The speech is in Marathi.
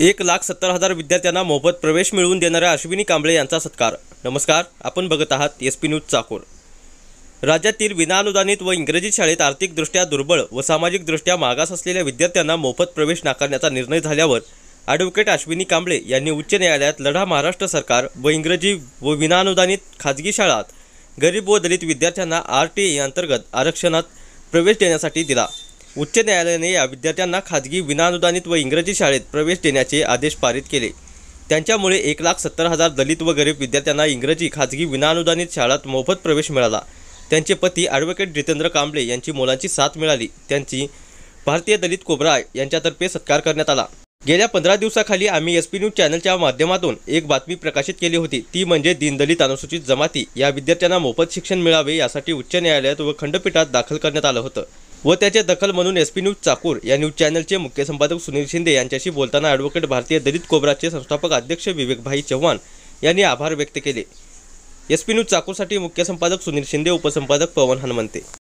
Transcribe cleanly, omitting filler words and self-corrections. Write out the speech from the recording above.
1,70,000 विद्यार्थ्यांना मोफत प्रवेश मिळवून देणाऱ्या अश्विनी कांबळे यांचा सत्कार। नमस्कार, आपण बघत आहात एसपी न्यूज चाकूर। राज्यातील विनाअनुदानित व इंग्रजी शाळेत आर्थिकदृष्ट्या दुर्बळ व सामाजिकदृष्ट्या मागास असलेल्या विद्यार्थ्यांना मोफत प्रवेश नाकारण्याचा निर्णय झाल्यावर ॲडव्होकेट अश्विनी कांबळे यांनी उच्च न्यायालयात लढा महाराष्ट्र सरकार व इंग्रजी व विनाअनुदानित खाजगी शाळांत गरीब व दलित विद्यार्थ्यांना RTI अंतर्गत आरक्षणात प्रवेश देण्यासाठी दिला। उच्च न्यायालयाने या विद्यार्थ्यांना खाजगी विनाअनुदानित व इंग्रजी शाळेत प्रवेश देण्याचे आदेश पारित केले। त्यांच्यामुळे 1,70,000 दलित व गरीब विद्यार्थ्यांना इंग्रजी खाजगी विनाअनुदानित शाळांत मोफत प्रवेश मिळाला। त्यांचे पती ॲडव्होकेट जितेंद्र कांबळे यांची मोलाची साथ मिळाली। त्यांची भारतीय दलित कोब्रा यांच्यातर्फे सत्कार करण्यात आला। गेल्या 15 दिवसाखाली आम्ही एसपी न्यूज चॅनलच्या माध्यमातून एक बातमी प्रकाशित केली होती, ती म्हणजे दीनदलित अनुसूचित जमाती या विद्यार्थ्यांना मोफत शिक्षण मिळावे यासाठी उच्च न्यायालयात व खंडपीठात दाखल करण्यात आलं होतं व त्याचे दखल म्हणून एसपी न्यूज चाकूर या न्यूज चॅनलचे मुख्य संपादक सुनील शिंदे यांच्याशी बोलताना ॲडव्होकेट भारतीय दलित कोब्राचे संस्थापक अध्यक्ष विवेकभाई चव्हाण यांनी आभार व्यक्त केले। एसपी न्यूज चाकूरसाठी मुख्य संपादक सुनील शिंदे, उपसंपादक पवन हनुमंते।